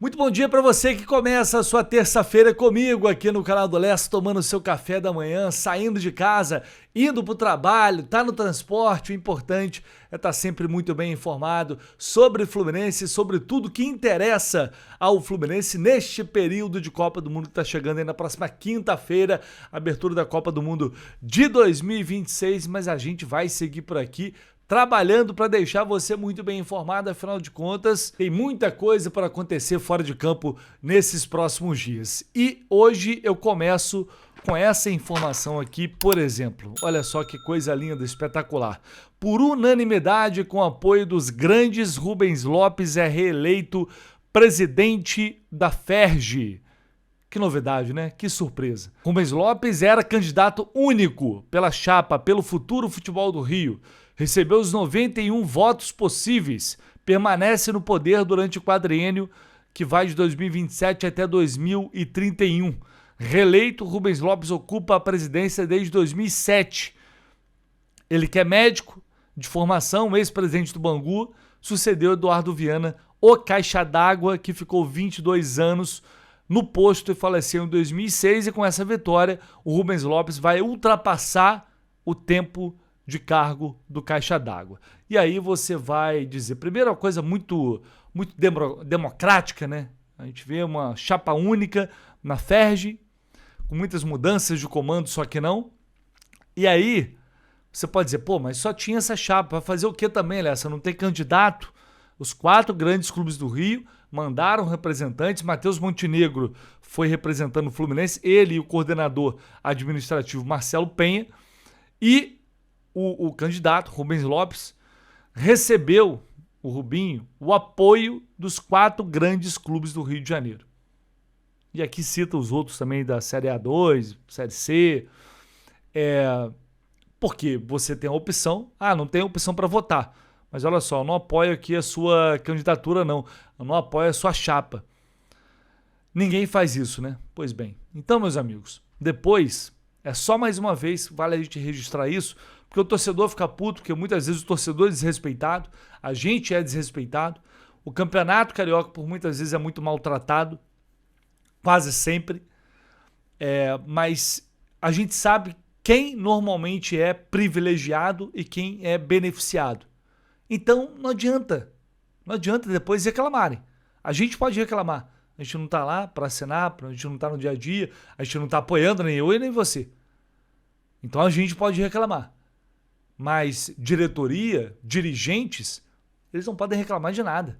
Muito bom dia para você que começa a sua terça-feira comigo aqui no canal do Leste, tomando seu café da manhã, saindo de casa, indo para o trabalho, tá no transporte. O importante é estar sempre muito bem informado sobre o Fluminense, sobre tudo que interessa ao Fluminense neste período de Copa do Mundo que está chegando aí na próxima quinta-feira, abertura da Copa do Mundo de 2026, mas a gente vai seguir por aqui trabalhando para deixar você muito bem informado. Afinal de contas, tem muita coisa para acontecer fora de campo nesses próximos dias. E hoje eu começo com essa informação aqui, por exemplo. Olha só que coisa linda, espetacular. Por unanimidade, com apoio dos grandes, Rubens Lopes é reeleito presidente da FERJ. Que novidade, né? Que surpresa. Rubens Lopes era candidato único pela chapa pelo Futuro Futebol do Rio. Recebeu os 91 votos possíveis, permanece no poder durante o quadriênio que vai de 2027 até 2031. Reeleito, Rubens Lopes ocupa a presidência desde 2007. Ele que é médico de formação, ex-presidente do Bangu, sucedeu Eduardo Viana, o caixa d'água, que ficou 22 anos no posto e faleceu em 2006. E com essa vitória, o Rubens Lopes vai ultrapassar o tempo de cargo do caixa d'água. E aí você vai dizer, primeira coisa muito democrática, né? A gente vê uma chapa única na FERJ, com muitas mudanças de comando, só que não. E aí você pode dizer, pô, mas só tinha essa chapa, vai fazer o que também, Lessa? Não tem candidato? Os 4 grandes clubes do Rio mandaram representantes. Matheus Montenegro foi representando o Fluminense, ele e o coordenador administrativo Marcelo Penha, e o candidato, Rubens Lopes, recebeu, o Rubinho, o apoio dos 4 grandes clubes do Rio de Janeiro. E aqui cita os outros também da Série A2, Série C, porque você tem a opção, não tem opção para votar, mas olha só, eu não apoio aqui a sua candidatura não, eu não apoio a sua chapa. Ninguém faz isso, né? Pois bem, então meus amigos, depois, é só mais uma vez, vale a gente registrar isso, porque o torcedor fica puto, porque muitas vezes o torcedor é desrespeitado, a gente é desrespeitado, o campeonato carioca por muitas vezes é muito maltratado, quase sempre, mas a gente sabe quem normalmente é privilegiado e quem é beneficiado. Então não adianta depois reclamarem. A gente pode reclamar, a gente não está lá para assinar, a gente não está no dia a dia, a gente não está apoiando nem eu e nem você. Então a gente pode reclamar. Mas diretoria, dirigentes, eles não podem reclamar de nada.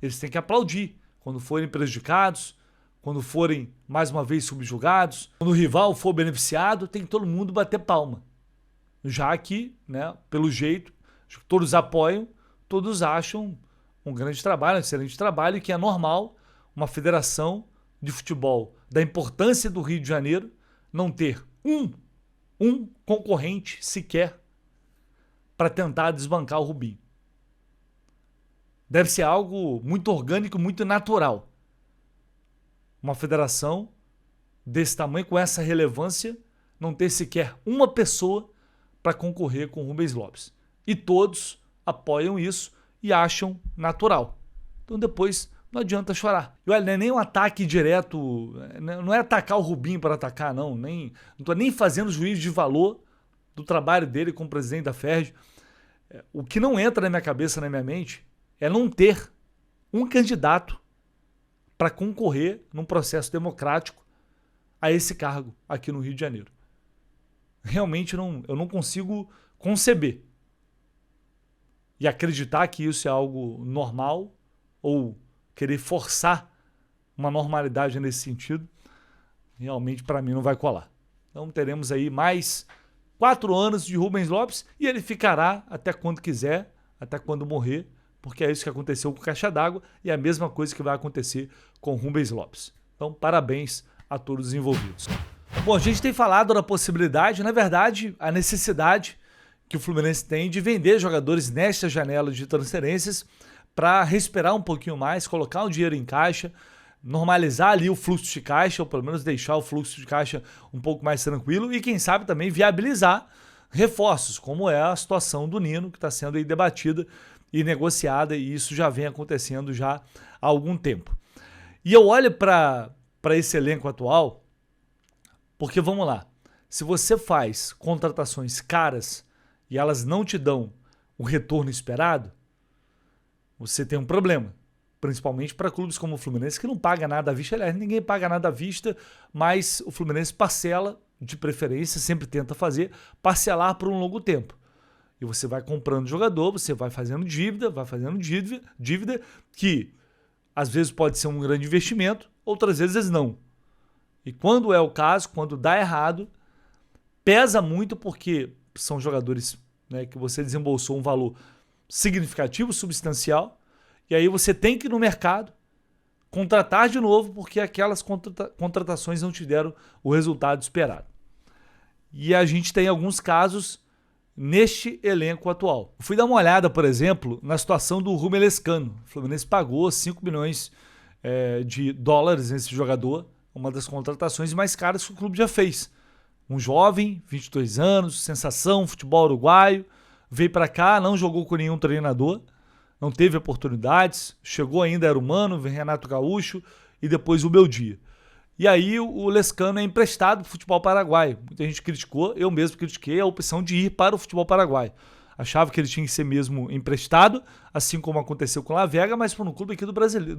Eles têm que aplaudir quando forem prejudicados, quando forem mais uma vez subjugados, quando o rival for beneficiado, tem que todo mundo bater palma. Já que, né, pelo jeito, todos apoiam, todos acham um grande trabalho, um excelente trabalho, e que é normal uma federação de futebol da importância do Rio de Janeiro não ter um concorrente sequer para tentar desbancar o Rubinho. Deve ser algo muito orgânico, muito natural. Uma federação desse tamanho, com essa relevância, não ter sequer uma pessoa para concorrer com o Rubens Lopes. E todos apoiam isso e acham natural. Então depois não adianta chorar. E olha, não é nem um ataque direto, não é atacar o Rubinho para atacar, não. Não estou nem fazendo juízo de valor do trabalho dele como presidente da FERJ. O que não entra na minha cabeça, na minha mente, é não ter um candidato para concorrer num processo democrático a esse cargo aqui no Rio de Janeiro. Realmente eu não consigo conceber e acreditar que isso é algo normal ou querer forçar uma normalidade nesse sentido. Realmente para mim não vai colar. Então teremos aí mais 4 anos de Rubens Lopes e ele ficará até quando quiser, até quando morrer, porque é isso que aconteceu com o Caixa d'Água e é a mesma coisa que vai acontecer com o Rubens Lopes. Então, parabéns a todos os envolvidos. Bom, a gente tem falado da possibilidade, na verdade, a necessidade que o Fluminense tem de vender jogadores nesta janela de transferências para respirar um pouquinho mais, colocar o dinheiro em caixa, normalizar ali o fluxo de caixa, ou pelo menos deixar o fluxo de caixa um pouco mais tranquilo e, quem sabe, também viabilizar reforços, como é a situação do Nino, que está sendo aí debatida e negociada, e isso já vem acontecendo já há algum tempo. E eu olho para esse elenco atual, porque vamos lá, se você faz contratações caras e elas não te dão o retorno esperado, você tem um problema. Principalmente para clubes como o Fluminense, que não paga nada à vista. Aliás, ninguém paga nada à vista, mas o Fluminense parcela, de preferência, sempre tenta fazer, parcelar por um longo tempo. E você vai comprando jogador, você vai fazendo dívida, que às vezes pode ser um grande investimento, outras vezes não. E quando é o caso, quando dá errado, pesa muito porque são jogadores, né, que você desembolsou um valor significativo, substancial, e aí você tem que ir no mercado contratar de novo porque aquelas contratações não te deram o resultado esperado. E a gente tem alguns casos neste elenco atual. Eu fui dar uma olhada, por exemplo, na situação do Rúmeus Lescano. O Fluminense pagou 5 milhões de dólares nesse jogador, uma das contratações mais caras que o clube já fez. Um jovem, 22 anos, sensação, futebol uruguaio, veio para cá, não jogou com nenhum treinador, não teve oportunidades, chegou ainda, era humano, vem Renato Gaúcho e depois o Beldia. E aí o Lescano é emprestado para o futebol paraguaio. Muita gente criticou, eu mesmo critiquei a opção de ir para o futebol paraguaio. Achava que ele tinha que ser mesmo emprestado, assim como aconteceu com o Lavega, mas para um clube aqui do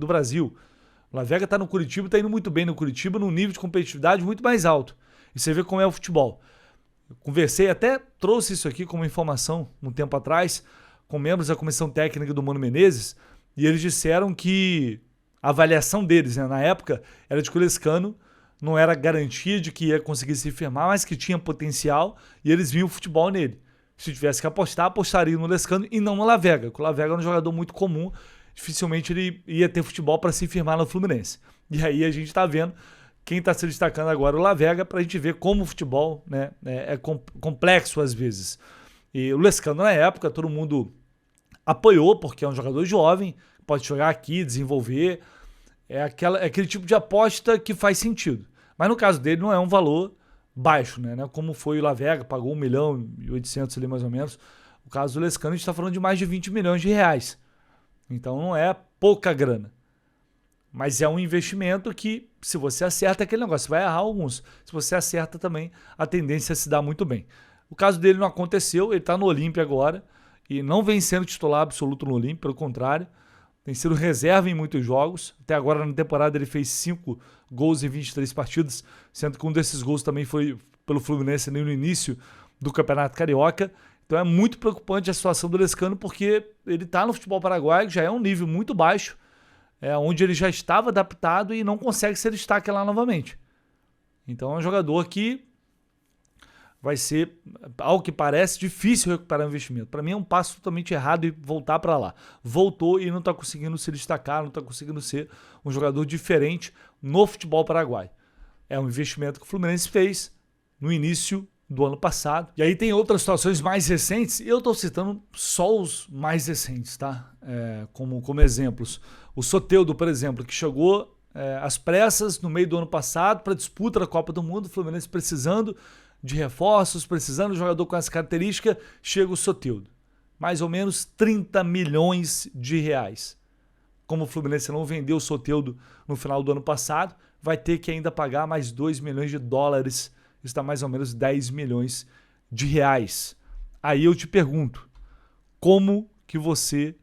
Brasil. O Lavega está no Curitiba, está indo muito bem no Curitiba, num nível de competitividade muito mais alto. E você vê como é o futebol. Eu conversei, até trouxe isso aqui como informação um tempo atrás, com membros da comissão técnica do Mano Menezes, e eles disseram que a avaliação deles, né, na época, era de que o Lescano não era garantia de que ia conseguir se firmar, mas que tinha potencial e eles viam o futebol nele. Se tivesse que apostar, apostaria no Lescano e não no Lavega, porque o Lavega era um jogador muito comum, dificilmente ele ia ter futebol para se firmar no Fluminense. E aí a gente está vendo quem está se destacando agora, o Lavega, para a gente ver como o futebol, né, é complexo às vezes. E o Lescano, na época, todo mundo apoiou, porque é um jogador jovem, pode jogar aqui, desenvolver. É aquele tipo de aposta que faz sentido. Mas no caso dele não é um valor baixo, né? Como foi o Lavega, pagou 1 milhão e 800 ali mais ou menos. O caso do Lescano, a gente está falando de mais de 20 milhões de reais. Então não é pouca grana. Mas é um investimento que, se você acerta aquele negócio, você vai errar alguns. Se você acerta também, a tendência é se dar muito bem. O caso dele não aconteceu, ele está no Olímpia agora e não vem sendo titular absoluto no Olímpia, pelo contrário, tem sido reserva em muitos jogos. Até agora na temporada ele fez 5 gols em 23 partidas, sendo que um desses gols também foi pelo Fluminense no início do Campeonato Carioca. Então é muito preocupante a situação do Lescano, porque ele está no futebol paraguaio, já é um nível muito baixo, onde ele já estava adaptado e não consegue ser destaque lá novamente. Então é um jogador que vai ser, ao que parece, difícil recuperar o investimento. Para mim é um passo totalmente errado e voltar para lá. Voltou e não está conseguindo se destacar, não está conseguindo ser um jogador diferente no futebol paraguaio. É um investimento que o Fluminense fez no início do ano passado. E aí tem outras situações mais recentes, e eu estou citando só os mais recentes, tá? Como exemplos. O Soteldo, por exemplo, que chegou às pressas no meio do ano passado para a disputa da Copa do Mundo, o Fluminense precisando de reforços, precisando de um jogador com essa característica, chega o Soteldo. Mais ou menos 30 milhões de reais. Como o Fluminense não vendeu o Soteldo no final do ano passado, vai ter que ainda pagar mais 2 milhões de dólares. Isso dá mais ou menos 10 milhões de reais. Aí eu te pergunto, como que você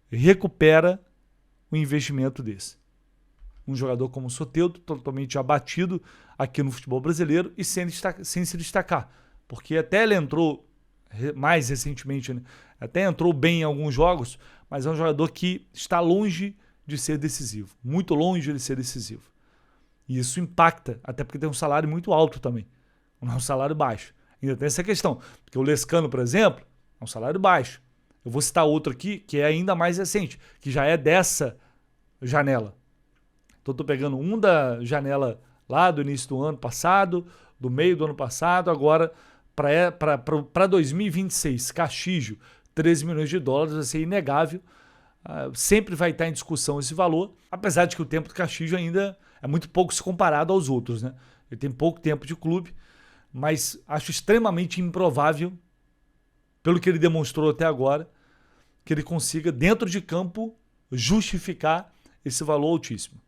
recupera um investimento desse? Um jogador como o Soteldo, totalmente abatido aqui no futebol brasileiro e sem se destacar. Porque até ele entrou mais recentemente, né? Até entrou bem em alguns jogos, mas é um jogador que está longe de ser decisivo. Muito longe de ser decisivo. E isso impacta, até porque tem um salário muito alto também. Não é um salário baixo. Ainda tem essa questão. Porque o Lescano, por exemplo, é um salário baixo. Eu vou citar outro aqui, que é ainda mais recente, que já é dessa janela. Então estou pegando um da janela lá do início do ano passado, do meio do ano passado, agora para 2026, Castillo, 13 milhões de dólares, vai ser inegável. Sempre vai estar em discussão esse valor, apesar de que o tempo do Castillo ainda é muito pouco se comparado aos outros, né? Ele tem pouco tempo de clube, mas acho extremamente improvável, pelo que ele demonstrou até agora, que ele consiga, dentro de campo, justificar esse valor altíssimo.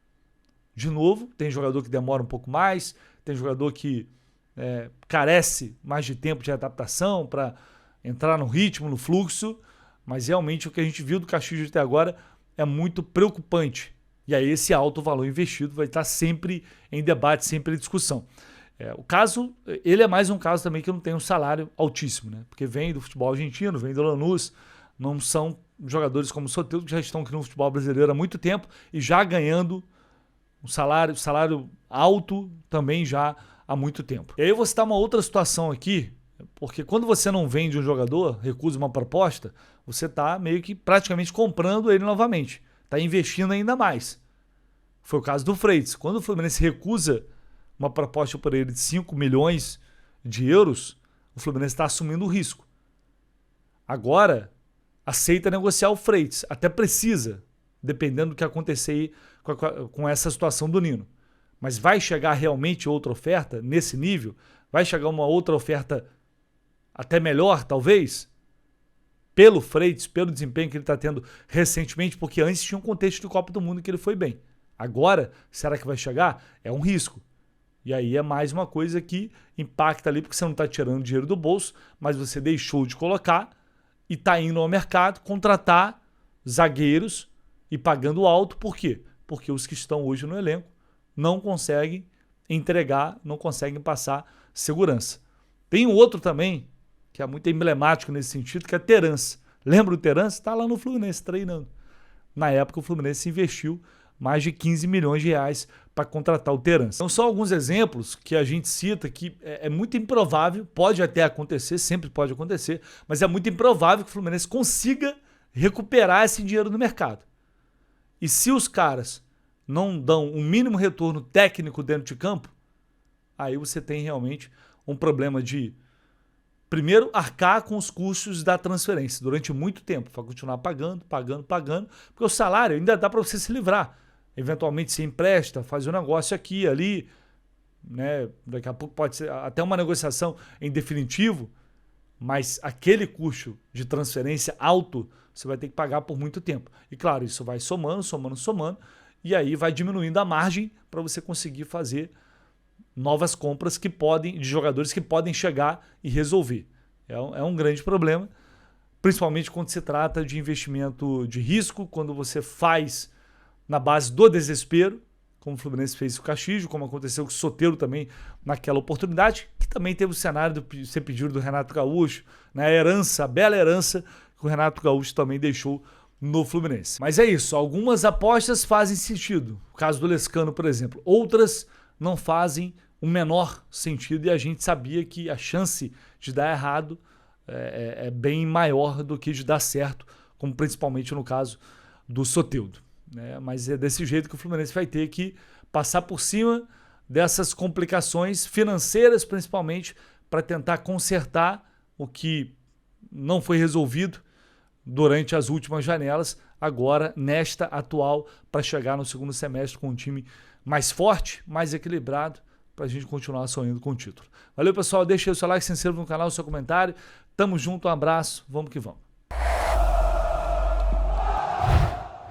De novo, tem jogador que demora um pouco mais, tem jogador que carece mais de tempo de adaptação para entrar no ritmo, no fluxo, mas realmente o que a gente viu do Castilho até agora é muito preocupante. E aí esse alto valor investido vai estar sempre em debate, sempre em discussão. O caso, ele é mais um caso também que não tem um salário altíssimo, né? Porque vem do futebol argentino, vem do Lanús, não são jogadores como o Soteldo que já estão aqui no futebol brasileiro há muito tempo e já ganhando um salário alto também já há muito tempo. E aí eu vou citar uma outra situação aqui, porque quando você não vende um jogador, recusa uma proposta, você está meio que praticamente comprando ele novamente, está investindo ainda mais. Foi o caso do Freitas. Quando o Fluminense recusa uma proposta por ele de 5 milhões de euros, o Fluminense está assumindo o risco. Agora, aceita negociar o Freitas, até precisa, dependendo do que acontecer aí com essa situação do Nino. Mas vai chegar realmente outra oferta nesse nível? Vai chegar uma outra oferta até melhor, talvez? Pelo Freitas, pelo desempenho que ele está tendo recentemente, porque antes tinha um contexto de Copa do Mundo que ele foi bem. Agora, será que vai chegar? É um risco. E aí é mais uma coisa que impacta ali, porque você não está tirando dinheiro do bolso, mas você deixou de colocar e está indo ao mercado contratar zagueiros e pagando alto. Por quê? Porque os que estão hoje no elenco não conseguem entregar, não conseguem passar segurança. Tem um outro também, que é muito emblemático nesse sentido, que é Terence. Lembra o Terence? Está lá no Fluminense treinando. Na época o Fluminense investiu mais de 15 milhões de reais para contratar o Terence. Então são alguns exemplos que a gente cita que é muito improvável, pode até acontecer, sempre pode acontecer, mas é muito improvável que o Fluminense consiga recuperar esse dinheiro no mercado. E se os caras não dão um mínimo retorno técnico dentro de campo, aí você tem realmente um problema de, primeiro, arcar com os custos da transferência durante muito tempo, para continuar pagando, porque o salário ainda dá para você se livrar. Eventualmente você empresta, faz um negócio aqui, ali, né? Daqui a pouco pode ser até uma negociação em definitivo, mas aquele custo de transferência alto você vai ter que pagar por muito tempo. E claro, isso vai somando, e aí vai diminuindo a margem para você conseguir fazer novas compras de jogadores que podem chegar e resolver. É um grande problema, principalmente quando se trata de investimento de risco, quando você faz na base do desespero, como o Fluminense fez com o Castilho, como aconteceu com o Soteldo também naquela oportunidade, que também teve o cenário de ser pedido do Renato Gaúcho, né? A bela herança que o Renato Gaúcho também deixou no Fluminense. Mas é isso, algumas apostas fazem sentido, o caso do Lescano, por exemplo, outras não fazem o menor sentido e a gente sabia que a chance de dar errado é bem maior do que de dar certo, como principalmente no caso do Soteldo. Mas é desse jeito que o Fluminense vai ter que passar por cima dessas complicações financeiras, principalmente, para tentar consertar o que não foi resolvido durante as últimas janelas, agora nesta atual, para chegar no segundo semestre com um time mais forte, mais equilibrado, para a gente continuar sonhando com o título. Valeu, pessoal, deixa aí o seu like, se inscreva no canal, o seu comentário. Tamo junto, um abraço, vamos que vamos.